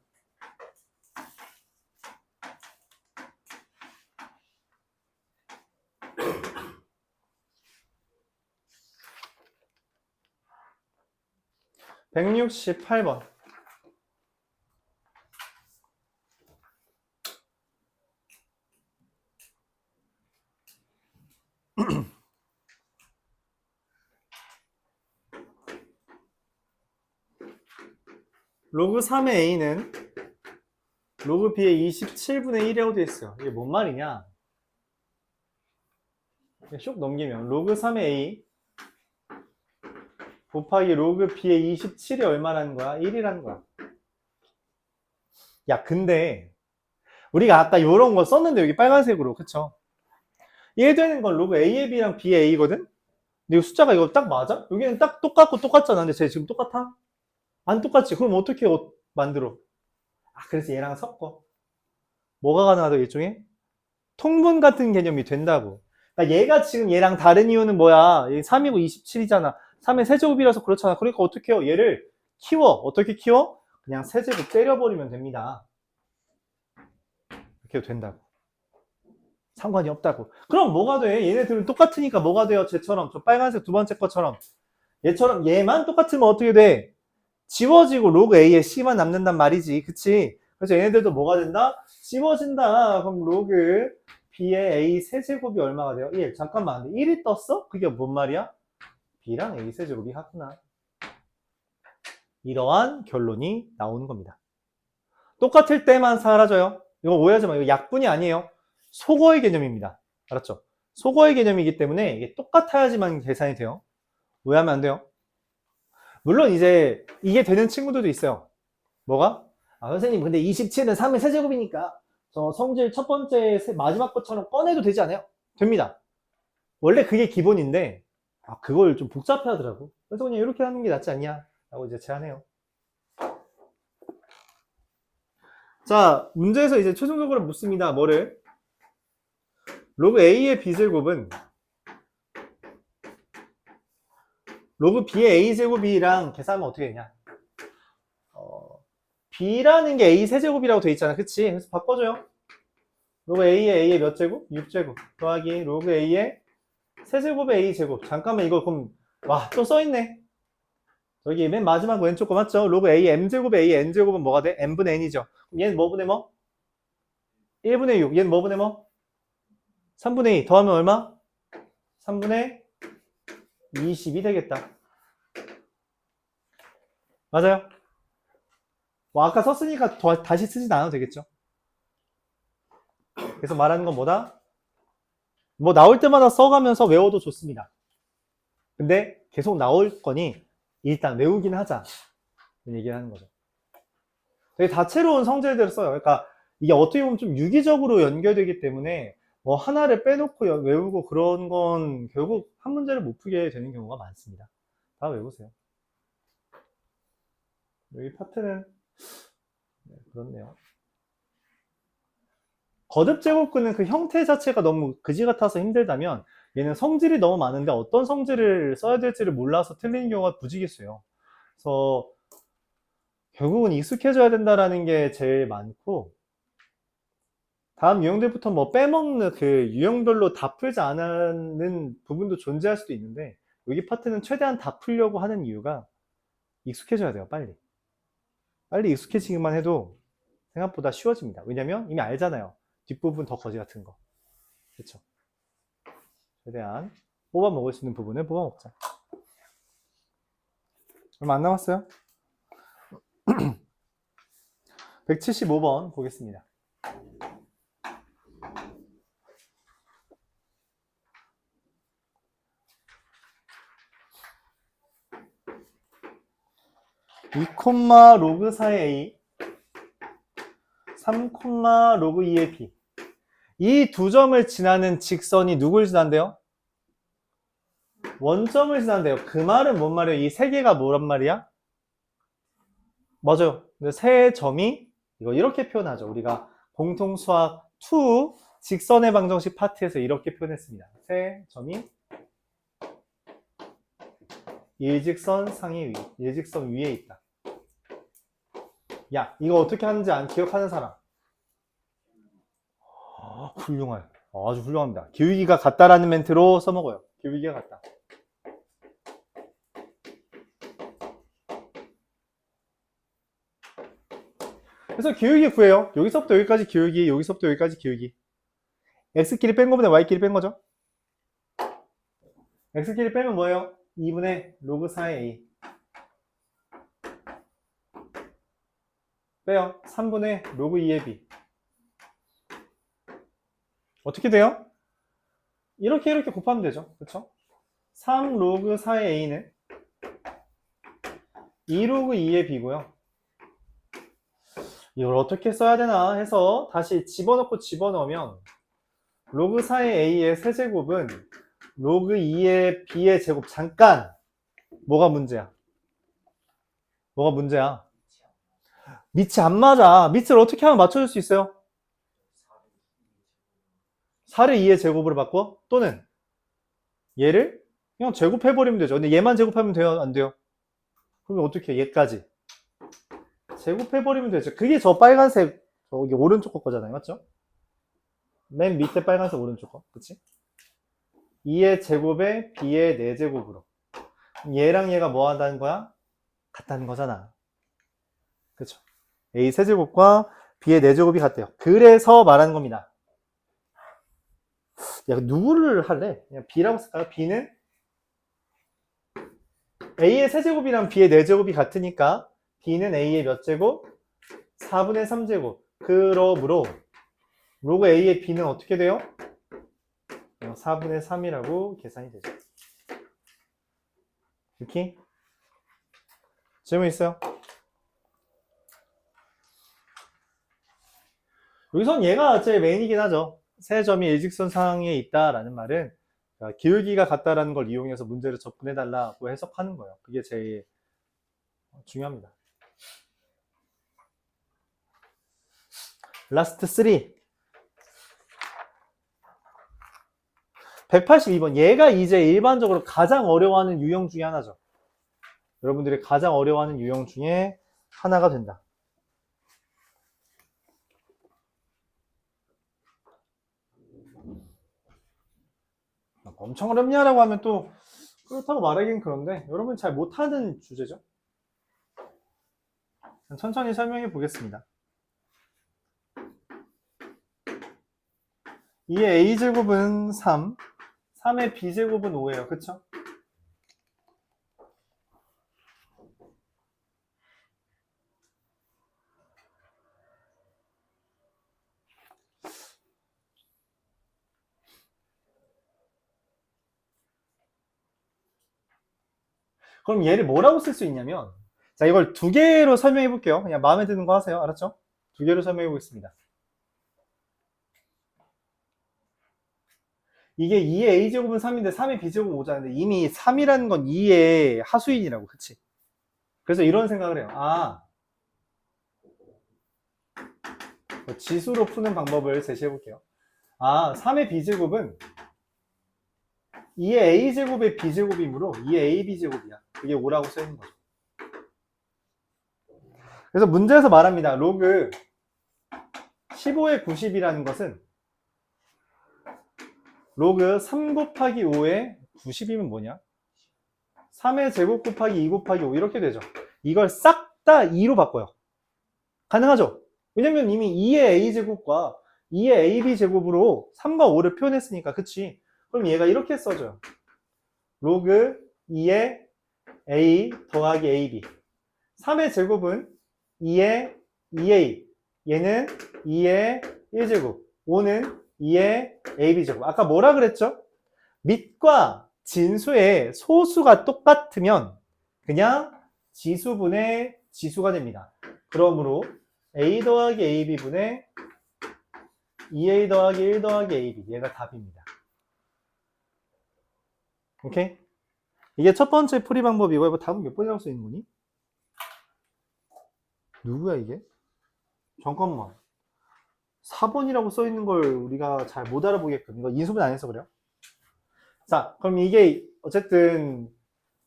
(168번) 로그 3의 a는 로그 b의 27분의 1이라고 되어 있어요. 이게 뭔 말이냐? 슉 넘기면 로그 3의 a 곱하기 로그 b의 27이 얼마라는 거야? 1이라는 거야. 야, 근데 우리가 아까 요런 거 썼는데 여기 빨간색으로, 그쵸? 이해되는 건 로그 a의 b랑 b의 a거든? 근데 이 숫자가 이거 딱 맞아? 여기는 딱 똑같고 똑같잖아. 근데 쟤 지금 똑같아? 안 똑같지? 그럼 어떻게 만들어? 아, 그래서 얘랑 섞어. 뭐가 가능하다, 일종의? 통분 같은 개념이 된다고. 그러니까 얘가 지금 얘랑 다른 이유는 뭐야? 3이고 27이잖아. 3의 세제곱이라서 그렇잖아. 그러니까 어떻게 해요? 얘를 키워. 어떻게 키워? 그냥 세제곱 때려버리면 됩니다. 이렇게 해도 된다고. 상관이 없다고. 그럼 뭐가 돼? 얘네들은 똑같으니까 뭐가 돼요? 쟤처럼. 저 빨간색 두 번째 것처럼. 얘처럼 얘만 똑같으면 어떻게 돼? 지워지고 로그 A에 C만 남는단 말이지. 그치? 그래서 얘네들도 뭐가 된다? 씹어진다. 그럼 로그 B의 A 세제곱이 얼마가 돼요? 1. 잠깐만. 1이 떴어? 그게 뭔 말이야? B랑 A 세제곱이 같구나. 이러한 결론이 나오는 겁니다. 똑같을 때만 사라져요. 이거 오해하지 마. 이거 약분이 아니에요. 소거의 개념입니다. 알았죠? 소거의 개념이기 때문에 이게 똑같아야지만 계산이 돼요. 오해하면 안 돼요. 물론 이제 이게 되는 친구들도 있어요. 뭐가? 아, 선생님, 근데 27은 3의 세제곱이니까 저 성질 첫 번째 마지막 것처럼 꺼내도 되지 않아요? 됩니다. 원래 그게 기본인데 아, 그걸 좀 복잡해 하더라고. 그래서 그냥 이렇게 하는 게 낫지 않냐? 라고 이제 제안해요. 자, 문제에서 이제 최종적으로 묻습니다. 뭐를? 로그 A의 B제곱은 로그 B의 A제곱이랑 계산하면 어떻게 되냐? B라는 게 A 세제곱이라고 돼 있잖아. 그치? 그래서 바꿔줘요. 로그 A의 몇 제곱? 6제곱. 더하기 로그 A의 세제곱의 A제곱. 잠깐만, 이거 그럼, 와, 또 써있네. 저기 맨 마지막 왼쪽 거 맞죠? 로그 A M제곱의 A N제곱은 뭐가 돼? N분의 N이죠. 그럼 얘는 뭐분의 뭐? 1분의 6. 얘는 뭐분의 뭐? 3분의 2. 더하면 얼마? 3분의 20이 되겠다. 맞아요? 뭐 아까 썼으니까 다시 쓰진 않아도 되겠죠. 그래서 말하는 건 뭐다? 뭐 나올 때마다 써가면서 외워도 좋습니다. 근데 계속 나올 거니 일단 외우긴 하자. 이런 얘기를 하는 거죠. 되게 다채로운 성질들을 써요. 그러니까 이게 어떻게 보면 좀 유기적으로 연결되기 때문에 뭐 하나를 빼놓고 외우고 그런 건 결국 한 문제를 못 풀게 되는 경우가 많습니다. 다 외우세요. 여기 파트는 네, 그렇네요. 거듭 제곱근은 그 형태 자체가 너무 그지 같아서 힘들다면 얘는 성질이 너무 많은데 어떤 성질을 써야 될지를 몰라서 틀리는 경우가 부지기수예요. 그래서 결국은 익숙해져야 된다라는 게 제일 많고 다음 유형들부터 뭐 빼먹는 그 유형별로 다 풀지 않는 부분도 존재할 수도 있는데 여기 파트는 최대한 다 풀려고 하는 이유가 익숙해져야 돼요. 빨리 익숙해지기만 해도 생각보다 쉬워집니다. 왜냐면 이미 알잖아요. 뒷부분 더 거지 같은 거. 그렇죠? 최대한 뽑아 먹을 수 있는 부분을 뽑아 먹자. 얼마 안 남았어요? 175번 보겠습니다. (2, 로그 4의 a) 3, 로그 2의 b. 이 두 점을 지나는 직선이 누굴 지난대요? 원점을 지난대요. 그 말은 뭔 말이에요? 이 세 개가 뭐란 말이야? 맞아요. 근데 세 점이 이거 이렇게 표현하죠. 우리가 공통수학 2 직선의 방정식 파트에서 이렇게 표현했습니다. 세 점이 일직선 상위 위, 일직선 위에 있다. 야, 이거 어떻게 하는지 안 기억하는 사람? 훌륭해요. 아주 훌륭합니다. 기울기가 같다라는 멘트로 써먹어요. 기울기가 같다. 그래서 기울기 구해요. 여기서부터 여기까지 기울기, 여기서부터 여기까지 기울기. x끼리 뺀 거보다 y끼리 뺀 거죠. x끼리 빼면 뭐예요? 2분의 로그 4의 a. 빼요. 3분의 로그 2의 b. 어떻게 돼요? 이렇게 곱하면 되죠. 그쵸? 3 로그 4의 a는 2 로그 2의 b고요. 이걸 어떻게 써야 되나 해서 다시 집어넣고 집어넣으면 로그 4의 a의 세제곱은 로그 2의 b의 제곱. 잠깐! 뭐가 문제야? 뭐가 문제야? 밑이 안 맞아. 밑을 어떻게 하면 맞춰줄 수 있어요? 4를 2의 제곱으로 바꿔? 또는 얘를 그냥 제곱해버리면 되죠. 근데 얘만 제곱하면 돼요? 안 돼요? 그러면 어떻게 해? 얘까지 제곱해버리면 되죠. 그게 저 빨간색 저기 오른쪽 거잖아요. 맞죠? 맨 밑에 빨간색 오른쪽 거. 그치? 2의 제곱에 b의 4제곱으로 얘랑 얘가 뭐 한다는 거야? 같다는 거잖아. 그쵸? a 세제곱과 b의 4제곱이 같대요. 그래서 말하는 겁니다. 야, 누구를 할래? 그냥 b라고 쓸까요? b는 a의 세제곱이랑 b의 4제곱이 같으니까 b는 a의 몇 제곱? 4분의 3제곱. 그러므로 로그 a의 b는 어떻게 돼요? 4분의 3이라고 계산이 되죠. 이렇게? 질문 있어요? 여기선 얘가 제일 메인이긴 하죠. 세 점이 일직선상에 있다라는 말은 기울기가 같다라는 걸 이용해서 문제를 접근해달라고 해석하는 거예요. 그게 제일 중요합니다. 라스트 3. 182번. 얘가 이제 일반적으로 가장 어려워하는 유형 중에 하나죠. 여러분들이 가장 어려워하는 유형 중에 하나가 된다. 엄청 어렵냐라고 하면 또 그렇다고 말하기는 그런데 여러분 잘 못하는 주제죠. 천천히 설명해 보겠습니다. 2의 a제곱은 3, 3의 b제곱은 5예요. 그쵸? 그럼 얘를 뭐라고 쓸 수 있냐면, 자, 이걸 두 개로 설명해 볼게요. 그냥 마음에 드는 거 하세요. 알았죠? 두 개로 설명해 보겠습니다. 이게 2의 a제곱은 3인데 3의 b제곱은 5잖아요. 이미 3이라는 건 2의 하수인이라고. 그치? 그래서 이런 생각을 해요. 아, 지수로 푸는 방법을 제시해 볼게요. 아, 3의 b제곱은 2의 a제곱의 b제곱이므로 2의 ab제곱이야. 그게 5라고 써있는 거죠. 그래서 문제에서 말합니다. 로그 15의 90이라는 것은 로그 3 곱하기 5의 90이면 뭐냐? 3의 제곱 곱하기 2 곱하기 5 이렇게 되죠. 이걸 싹 다 2로 바꿔요. 가능하죠? 왜냐면 이미 2의 a제곱과 2의 ab제곱으로 3과 5를 표현했으니까. 그치? 그럼 얘가 이렇게 써져요. 로그 2의 a 더하기 ab. 3의 제곱은 2의 2a. 얘는 2의 1제곱. 5는 2의 ab제곱. 아까 뭐라 그랬죠? 밑과 진수의 소수가 똑같으면 그냥 지수분의 지수가 됩니다. 그러므로 a 더하기 ab분의 2a 더하기 1 더하기 ab. 얘가 답입니다. 오케이? 이게 첫 번째 풀이 방법이고, 이거 답은 몇 번이라고 써 있는 거니? 누구야 이게? 잠깐만. 4번이라고 써 있는 걸 우리가 잘 못 알아보게끔. 이거 인수분 안 해서 그래요? 자, 그럼 이게 어쨌든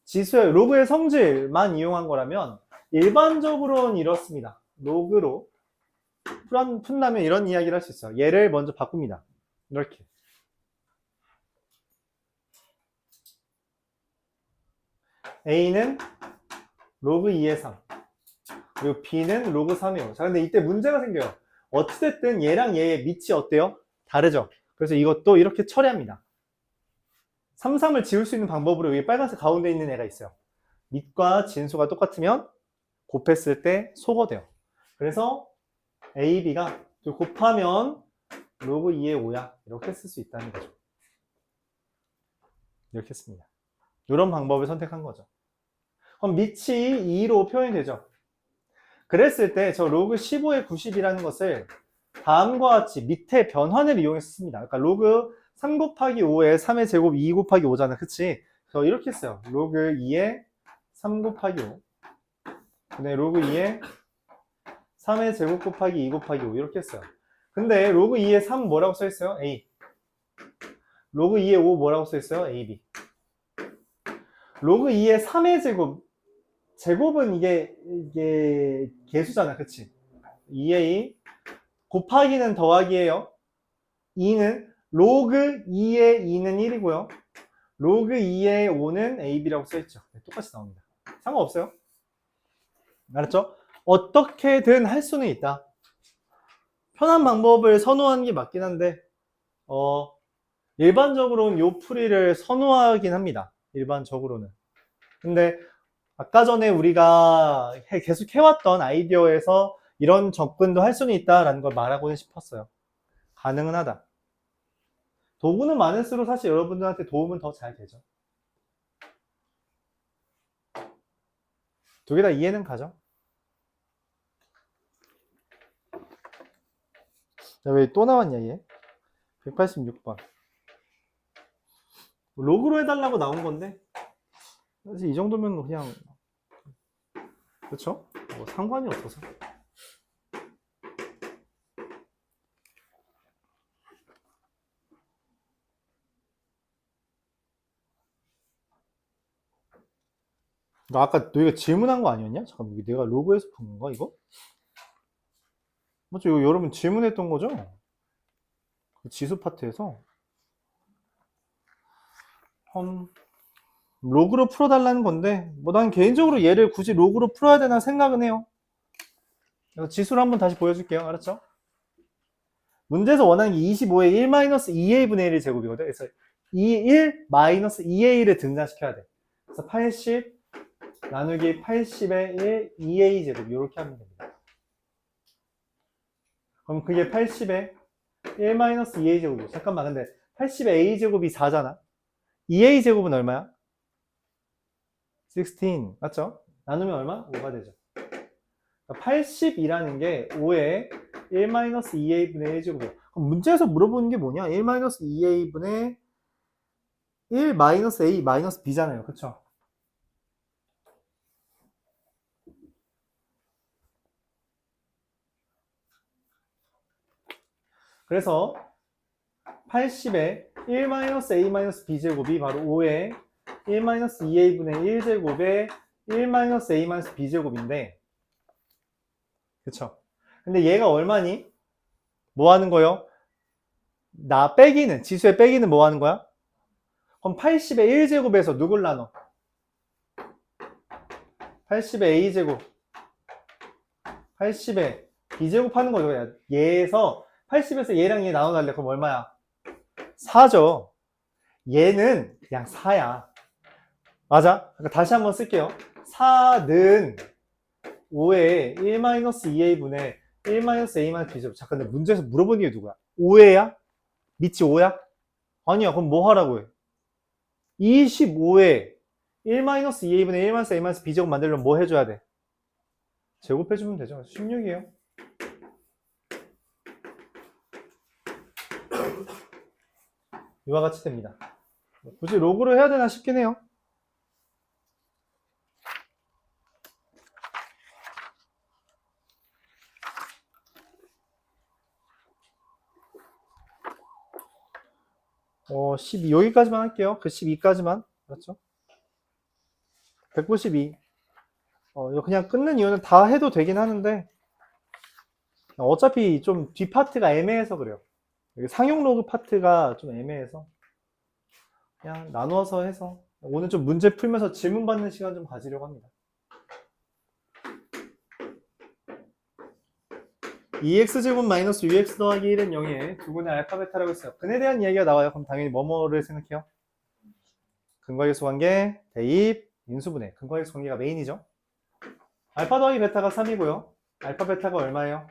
지수의 로그의 성질만 이용한 거라면 일반적으로는 이렇습니다. 로그로 푼다면 이런 이야기를 할 수 있어요. 얘를 먼저 바꿉니다. 이렇게. A는 로그 2의 3. 그리고 B는 로그 3의 5. 자, 근데 이때 문제가 생겨요. 어찌됐든 얘랑 얘의 밑이 어때요? 다르죠? 그래서 이것도 이렇게 처리합니다. 3, 3을 지울 수 있는 방법으로 여기 빨간색 가운데 있는 애가 있어요. 밑과 진수가 똑같으면 곱했을 때 소거돼요. 그래서 A, B가 곱하면 로그 2의 5야. 이렇게 쓸 수 있다는 거죠. 이렇게 씁니다. 이런 방법을 선택한 거죠. 그럼 밑이 2로 표현이 되죠. 그랬을 때 저 로그 15의 90이라는 것을 다음과 같이 밑에 변환을 이용해서 씁니다. 그러니까 로그 3 곱하기 5에 3의 제곱 2 곱하기 5잖아. 그치? 그래서 이렇게 써요. 로그 2에 3 곱하기 5. 근데 로그 2에 3의 제곱 곱하기 2 곱하기 5 이렇게 써요. 근데 로그 2에 3 뭐라고 써 있어요? A. 로그 2에 5 뭐라고 써 있어요? AB. 로그 2에 3의 제곱. 제곱은 이게 개수잖아. 그치? 2a 곱하기는 더하기예요. 2는 로그 2의 2는 1이고요. 로그 2의 5는 AB라고 써있죠. 네, 똑같이 나옵니다. 상관없어요. 알았죠? 어떻게든 할 수는 있다. 편한 방법을 선호하는 게 맞긴 한데 일반적으로는 요 풀이를 선호하긴 합니다. 일반적으로는. 근데 아까 전에 우리가 계속 해왔던 아이디어에서 이런 접근도 할 수는 있다라는 걸 말하고는 싶었어요. 가능은 하다. 도구는 많을수록 사실 여러분들한테 도움은 더 잘 되죠. 두 개 다 이해는 가죠? 왜 또 나왔냐 얘? 186번. 로그로 해달라고 나온 건데 사실 이 정도면 그냥 그쵸? 뭐 상관이 없어서. 너 아까 너희가 질문한 거 아니었냐? 잠깐 이게 내가 로그에서 본 건가 이거? 맞죠? 이거 여러분 질문했던 거죠? 그 지수 파트에서 로그로 풀어달라는 건데 뭐 난 개인적으로 얘를 굳이 로그로 풀어야 되나 생각은 해요. 그래서 지수를 한번 다시 보여줄게요. 알았죠? 문제에서 원하는 게 25의 1-2a분의 1의 제곱이거든. 그래서 1-2a를 등장시켜야 돼. 그래서 80 나누기 80의 1 2a 제곱 이렇게 하면 됩니다. 그럼 그게 80의 1-2a 제곱이에요. 잠깐만, 근데 80의 a 제곱이 4잖아. 2a 제곱은 얼마야? 16 맞죠? 나누면 얼마? 5가 되죠. 80이라는 게 5의 1-2a분의 1제곱이에요. 그럼 문제에서 물어보는 게 뭐냐? 1-2a분의 1-a b잖아요. 그쵸? 그래서 80의 1-a b제곱이 바로 5의 1-2a분의 1제곱의 1-a b제곱인데 그쵸? 근데 얘가 얼마니? 뭐 하는 거요? 지수의 빼기는 뭐 하는 거야? 그럼 80의 1제곱에서 누굴 나눠? 80의 a제곱 80의 b제곱 하는 거죠. 얘에서 80에서 얘랑 얘 나눠달래. 그럼 얼마야? 4죠. 얘는 그냥 4야. 맞아? 그러니까 다시 한번 쓸게요. 4는 5의 1-2a분의 1-a b제곱. 잠깐, 근데 문제에서 물어보는 게 누구야? 5회야? 밑이 5야? 아니야. 그럼 뭐 하라고 해? 25에 1-2a분의 1-a b제곱 만들려면 뭐 해줘야 돼? 제곱해주면 되죠. 16이에요. 이와 같이 됩니다. 굳이 로그로 해야 되나 싶긴 해요. 12 여기까지만 할게요. 그 12까지만. 그렇죠? 192. 이거 그냥 끊는 이유는 다 해도 되긴 하는데 어차피 좀 뒷파트가 애매해서 그래요. 여기 상용 로그 파트가 좀 애매해서 그냥 나누어서 해서 오늘 좀 문제 풀면서 질문 받는 시간 좀 가지려고 합니다. 2x제곱 마이너스 ux 더하기 1은 0에 두분의 알파 베타라고 했어요. 근에 대한 이야기가 나와요. 그럼 당연히 뭐뭐를 생각해요? 근거계수 관계, 대입, 인수분해. 근거계수 관계가 메인이죠. 알파 더하기 베타가 3이고요. 알파 베타가 얼마예요?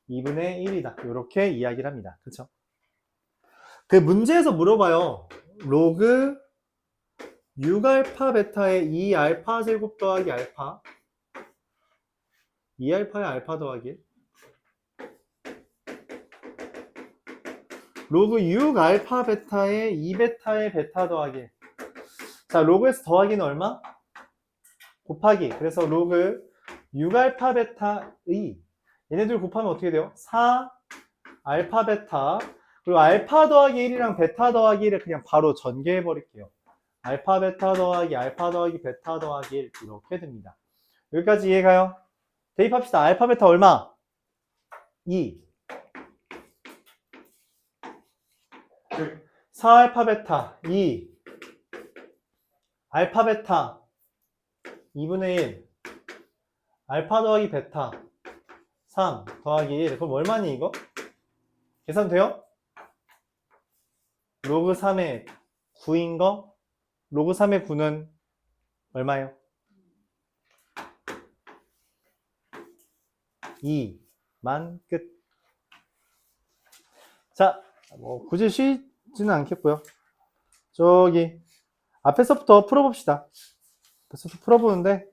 2분의 1이다. 이렇게 이야기를 합니다. 그쵸? 그 문제에서 물어봐요. 로그 6알파 베타의 2알파 제곱 더하기 알파 2알파의 알파 더하기 1 로그 6알파 베타의 2베타의 베타 더하기 1 자, 로그에서 더하기는 얼마? 곱하기. 그래서 로그 6알파 베타의 얘네들 곱하면 어떻게 돼요? 4알파 베타 그리고 알파 더하기 1이랑 베타 더하기 1을 그냥 바로 전개해 버릴게요. 알파 베타 더하기 알파 더하기 베타 더하기 1 이렇게 됩니다. 여기까지 이해가요? 대입합시다. 알파 베타 얼마? 2 4알파 베타 2 알파 베타 2분의 1 알파 더하기 베타 3 더하기 1 그럼 얼마니 이거? 계산돼요? 로그 3의 9인 거 로그 3의 9는 얼마예요? 2만 끝. 자, 뭐 굳이 쉬지는 않겠고요. 저기 앞에서부터 풀어봅시다. 앞에서부터 풀어보는데